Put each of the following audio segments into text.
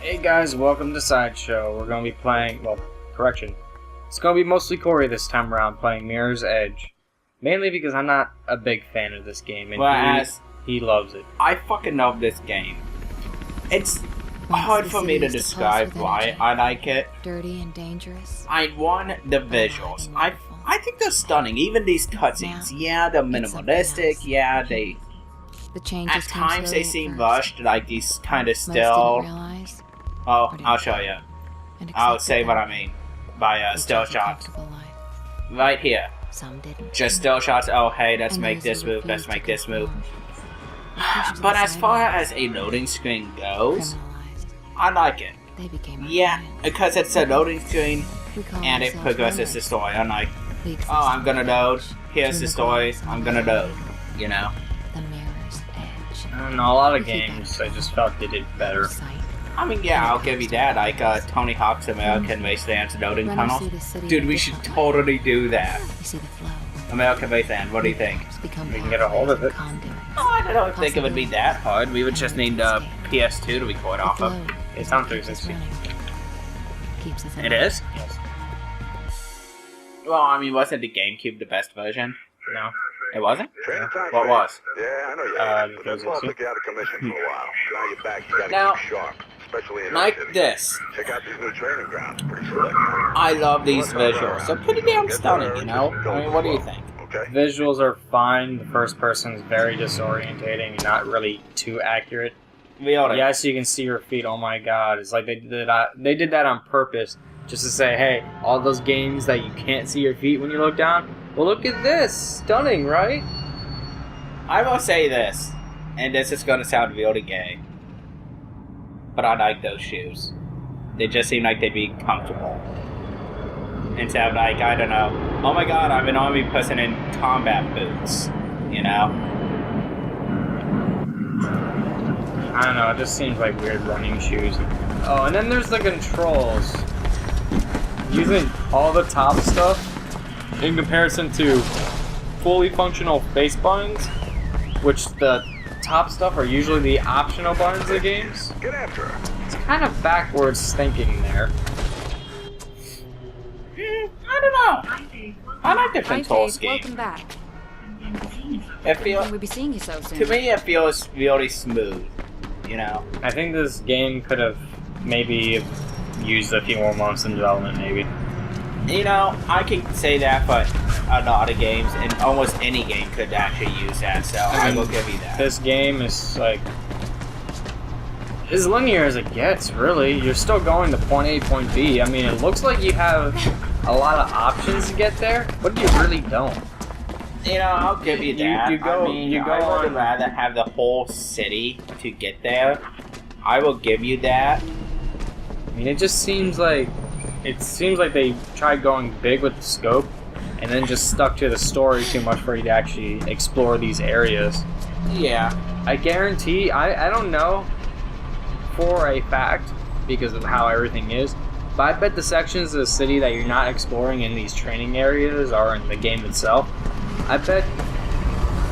Hey guys, welcome to Sideshow. We're going to be playing, correction. It's going to be mostly Corey this time around playing Mirror's Edge. Mainly because I'm not a big fan of this game, and he loves it. I fucking love this game. It's hard for me to describe why I like it. Dirty and dangerous. The visuals. I think they're stunning. Even these cutscenes. Yeah, they're minimalistic. Yeah, they... At times they seem rushed, like these kind of still... Oh, I'll show you. I'll say what I mean by still shots. Right here. Just still shots. Oh, hey, let's make this move. Let's make this move. But as far as a loading screen goes, I like it. Yeah, because it's a loading screen and it progresses the story. I'm like, oh, I'm gonna load. Here's the story. I'm gonna load. You know. I don't know, a lot of games I just felt they did better. I mean, yeah, I'll give you that. Like Tony Hawk's American Wasteland's loading tunnel. Dude, we should totally do that. American Wasteland, what do you think? We can get a hold of it. Oh, I don't think it would be that hard. We would just need PS2 to record off of. It's on 360. It is? Yes. Well, I mean, wasn't the GameCube the best version? No. It wasn't? What was? Yeah, I know you. Took you out of commission for a while. Now you're back. You gotta Now, keep sharp, especially in like the city. this. Check out these new training grounds. Pretty slick. I love these visuals. They're pretty damn stunning, you know? I mean, what do you think? Okay. Visuals are fine. The first person's very disorientating and not really too accurate. Yes, you can see your feet. Oh my god. It's like they did that on purpose. Just to say, hey, all those games that you can't see your feet when you look down, well, look at this. Stunning, right? I will say this, and this is going to sound really gay, but I like those shoes. They just seem like they'd be comfortable. Instead of like, I don't know, oh my god, I'm an army person in combat boots, you know? I don't know, it just seems like weird running shoes. Oh, and then there's the controls. Using all the top stuff in comparison to fully functional face buttons, which the top stuff are usually the optional buttons of games. Get after her. It's kind of backwards thinking there. I don't know. I like the control scheme. Welcome back. It feels, We'll be seeing you so soon. to me, it feels really smooth, you know? I think this game could have maybe used a few more months in development, maybe. You know, I can say that, but a lot of games, and almost any game could actually use that, so I will give you that. This game is like as linear as it gets, really. You're still going to point A, point B. I mean, it looks like you have a lot of options to get there, but you really don't. You know, I'll give you that. I would rather have the whole city to get there. I will give you that. I mean, it just seems like they tried going big with the scope, and then just stuck to the story too much for you to actually explore these areas. Yeah. I guarantee, I don't know for a fact, because of how everything is, but I bet the sections of the city that you're not exploring in these training areas or in the game itself, I bet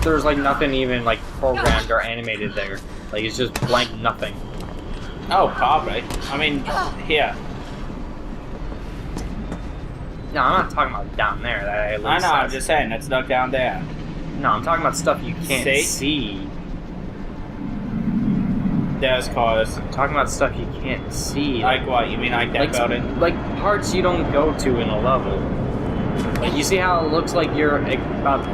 there's like nothing even like programmed or animated there. Like it's just blank nothing. Oh, probably. I mean, here. No, I'm not talking about down there. That I know, I'm just saying, let's look down there. No, I'm talking about stuff you can't see. There's cars. I'm talking about stuff you can't see. Like what? You mean like that building? Like parts you don't go to in a level. Like you see how it looks like you're about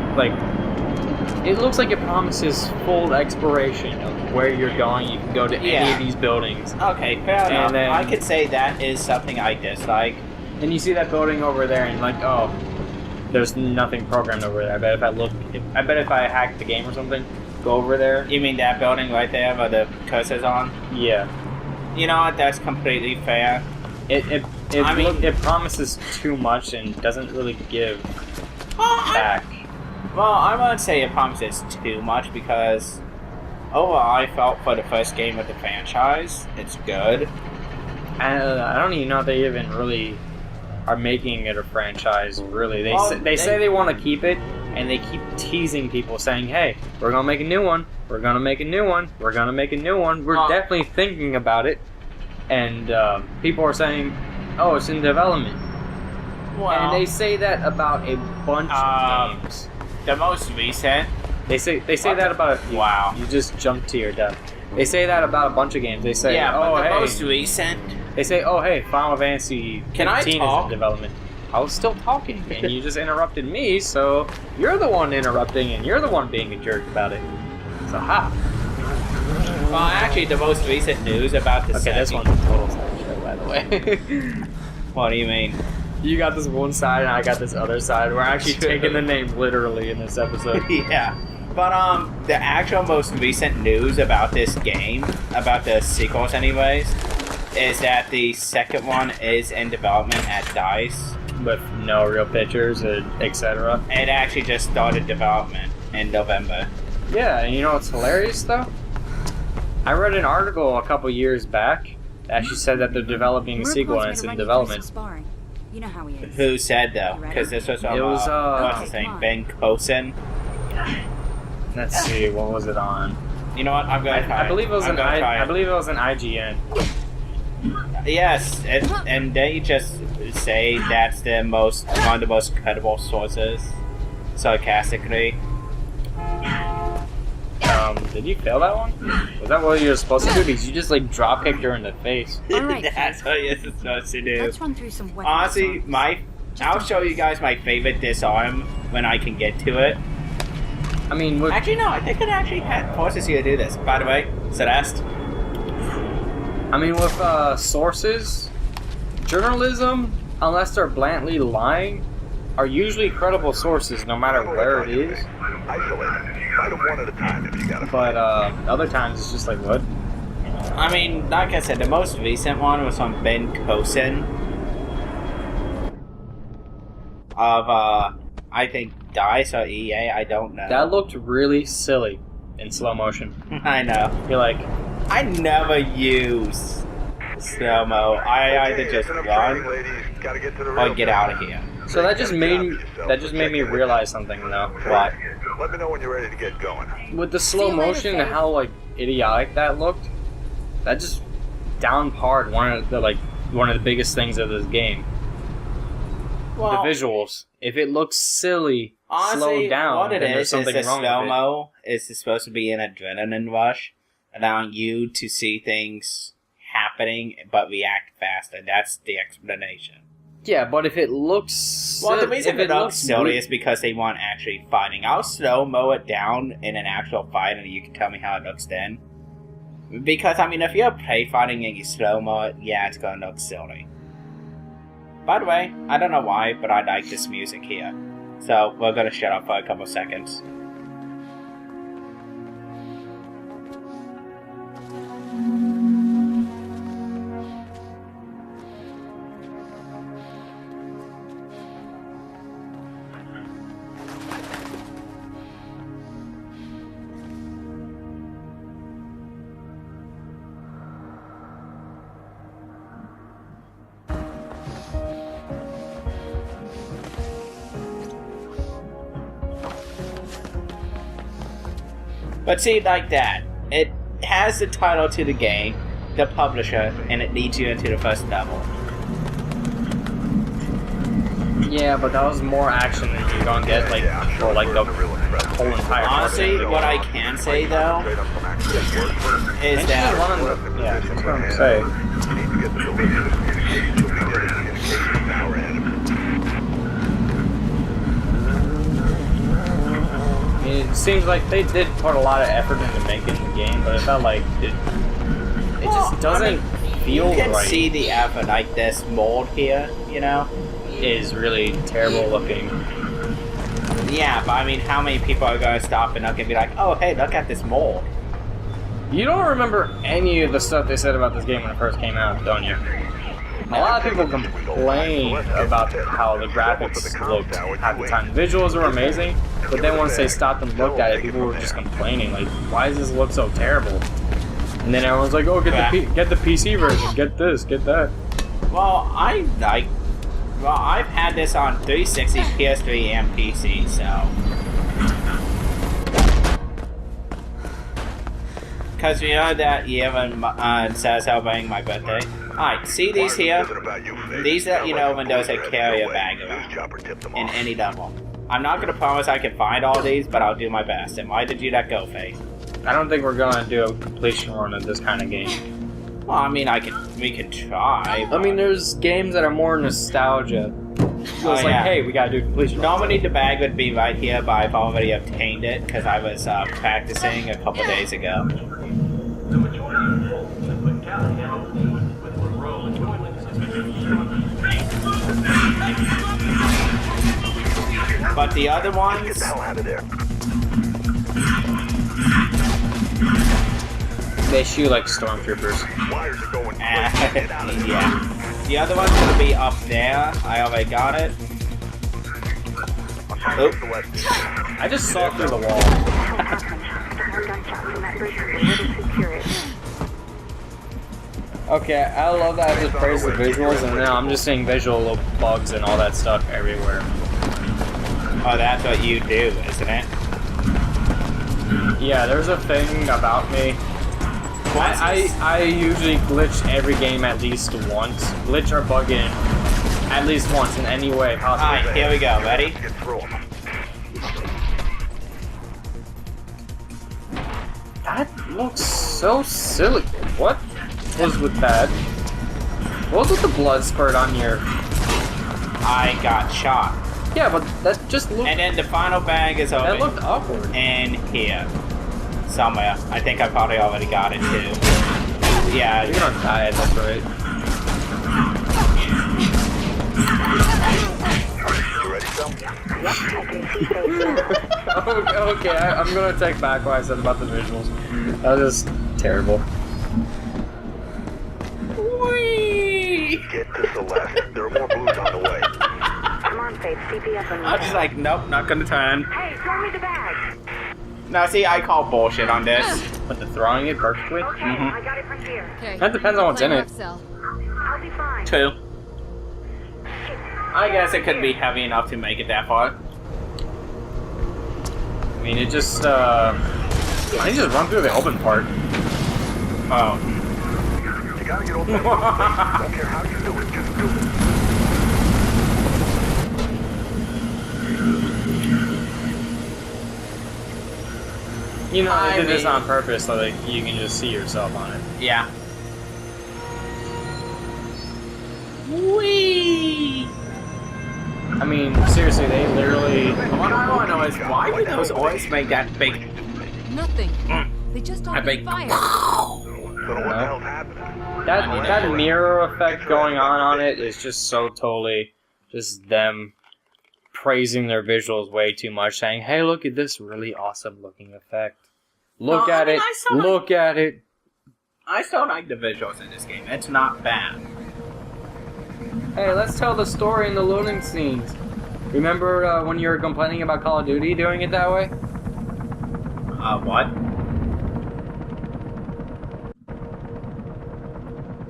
it looks like it promises full exploration of where you're going. You can go to any of these buildings. Okay, fair enough. Then, I could say that is something I dislike. And you see that building over there, and like, oh, there's nothing programmed over there. I bet if I hacked the game or something, go over there. You mean that building right there where the cursor's on? Yeah. You know what? That's completely fair. It promises too much and doesn't really give back. Well, I won't say it promises too much because overall I felt for the first game of the franchise, it's good. I don't even know if they even really are making it a franchise, really. They say they want to keep it, and they keep teasing people saying, hey, we're going to make a new one, we're going to make a new one, we're going to make a new one, we're definitely thinking about it. and people are saying, "Oh, it's in development." Well, And they say that about a bunch of games. the most recent. They say that about Wow. You just jumped to your death. They say that about a bunch of games. They say, Yeah, "Oh, but the hey." most recent. They say, "Oh, hey, Final Fantasy Can I 15 is talk? in development." I was still talking, and you just interrupted me. So you're the one interrupting, and you're the one being a jerk about it. So ha. Well, actually, the most recent news about the Okay, this second- one's a total sideshow, by the way. What do you mean? You got this one side, and I got this other side. We're actually True. taking the name literally in this episode. Yeah. But the actual most recent news about this game, about the sequels anyways, is that the second one is in development at DICE. With no real pictures, etc. It actually just started development in November. Yeah, and you know what's hilarious though? I read an article a couple years back that actually said that they're developing a sequel and it's in development. You know how he is. Who said though? Because this was It was, what's his name? Ben Coulson. Let's see, what was it on? You know what? I'm gonna try. I believe it was I'm gonna try I believe it was an IGN. Yes, and they just say that's the most one of the most credible sources, sarcastically. Did you fail that one? Was that what you were supposed to do? Because you just like drop kicked her in the face. All right, That's what you're supposed to do. Let's run through some weapons. Honestly, I'll show you guys my favorite disarm when I can get to it. I mean, with, Actually, no, I think it actually forces you to do this. By the way, Celeste. with sources, journalism, unless they're blatantly lying, are usually credible sources no matter where it is. Isolate. Fight them one at a time if you gotta. But other times it's just like, what? I mean, like I said, the most recent one was from Ben Coulson of, I think DICE or EA, I don't know. That looked really silly in slow motion. I know. You're like, I never use slow-mo. I either just run or get out of here. so that just made me realize something though. What? Let me know when you're ready to get going. With the slow See you later, motion and Faith. how like idiotic that looked, that just downparred one of the biggest things of this game. Well, The visuals. If it looks silly, honestly, slowed down, what it then there's is something the wrong with it. slow-mo is supposed to be an adrenaline rush, allowing you to see things happening but react faster. That's the explanation. Yeah, but if it looks Well, the if reason it it looks looks silly weak- is because they want actually fighting. I'll slow-mo it down in an actual fight, and you can tell me how it looks then. Because, I mean, if you're play fighting and you slow-mo it, yeah, it's gonna look silly. By the way, I don't know why, but I like this music here. So, we're gonna shut up for a couple seconds. But see, like that, it has the title to the game, the publisher, and it leads you into the first level. Yeah, but that was more action than you're gonna get like for like the whole entire. Honestly, part. what I can say though is And that she's running yeah, that's what I'm saying. You need to get the delivery. You'll be getting communication power ahead of I mean, it seems like they did put a lot of effort into making the game, but it felt like it just doesn't feel you can right. see the effort, like this mold here, you know? Is really terrible looking. Yeah, but I mean, how many people are going to stop and look and be like, oh, hey, look at this mold? You don't remember any of the stuff they said about this game when it first came out, don't you? A lot of people complained about how the graphics looked at the time. The visuals were amazing, but then once they stopped and looked at it, people were just complaining, like, why does this look so terrible? And then everyone's like, oh, get the PC version, get this, get that. Well, I've had this on 360, PS3, and PC, so... Because you know that Evan says celebrating my birthday. Alright, see these here? These that you know windows that carry a bag around in any level. I'm not gonna promise I can find all these, but I'll do my best. And why did you let go, Faith? I don't think we're gonna do a completion run of this kind of game. Well, I mean, we can try. I mean, there's games that are more nostalgia. So it's like, hey, we gotta do completion. Normally the bag would be right here, but I've already obtained it because I was practicing a couple days ago. But the other ones... Get the hell out of there. They shoot like stormtroopers. Wires are going quick. Get out of there. Yeah. The other one's gonna be up there. I already got it. Oop. I just saw through the wall. Okay, I love that I just praise the visuals, and now I'm just seeing visual bugs and all that stuff everywhere. Oh, that's what you do, isn't it? Yeah, there's a thing about me. I usually glitch every game at least once. Glitch or bug in at least once in any way possible. Alright, here we go. Ready? Get through 'em. That looks so silly. What was with that? What was with the blood spurt on your... I got shot. Yeah, but that just looked... And then the final bag is over. That looked awkward. And here. Somewhere. I think I probably already got it too. Yeah. You're gonna die, that's right. You ready, Phil? Okay, I'm gonna take back what I said about the visuals. That was just terrible. Whee! Get to Celeste. There are more blues on the way. Come on, Faith. CPS on I was just like, nope, not gonna turn. Hey, throw me the bag. Now, see, I call bullshit on this. But the throwing it perfectly? Okay, I got it from here. Okay. That depends on what's in it. I'll be fine. 2. I guess it could be heavy enough to make it that far. I mean, it just, why don't you just run through the open part? Oh. You gotta get off that road. Don't care how you do it, just do it. You know, I they did this mean- on purpose so that you can just see yourself on it. Yeah. Whee! I mean, seriously, they literally... What I want to know is why do those always make that big... Nothing. They just I opened big... fire. So what the hell's happening? That mirror effect going on it is just so totally just them praising their visuals way too much, saying, hey, look at this really awesome looking effect. Look Well, I at mean, it. I saw Look at it. I still like the visuals in this game. It's not bad. Hey, let's tell the story in the loading scenes. Remember when you were complaining about Call of Duty doing it that way? What?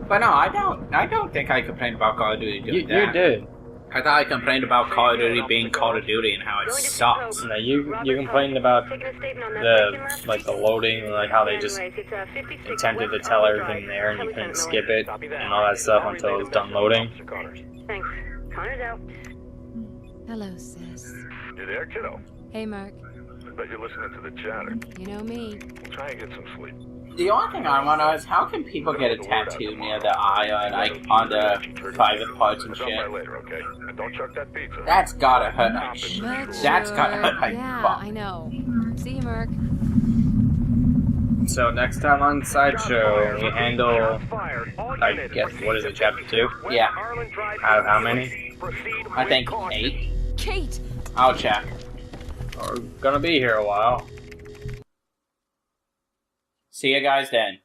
But no, I don't think I complained about Call of Duty doing that. You did. I thought I complained about Call of Duty being Call of Duty and how it sucks. No, you complained about the loading, like how they just attempted to tell everything there and you couldn't skip it and all that stuff until it was done loading. Thanks. Connor's out. Hello, sis. You there, kiddo? Hey, Mark. I bet you're listening to the chatter. You know me. Try and get some sleep. The only thing I want to know is how can people get a tattoo near the eye or like on the private parts and Stop by shit? later, okay? And don't chuck that pizza. That's gotta hurt like shit. That's gotta hurt like Yeah, fuck. I know. See you, Mark. So next time on Sideshow, we handle, I guess, what is it, Chapter 2? Yeah, Out of how many? I think 8. Kate! I'll check. We're gonna be here a while. See you guys then.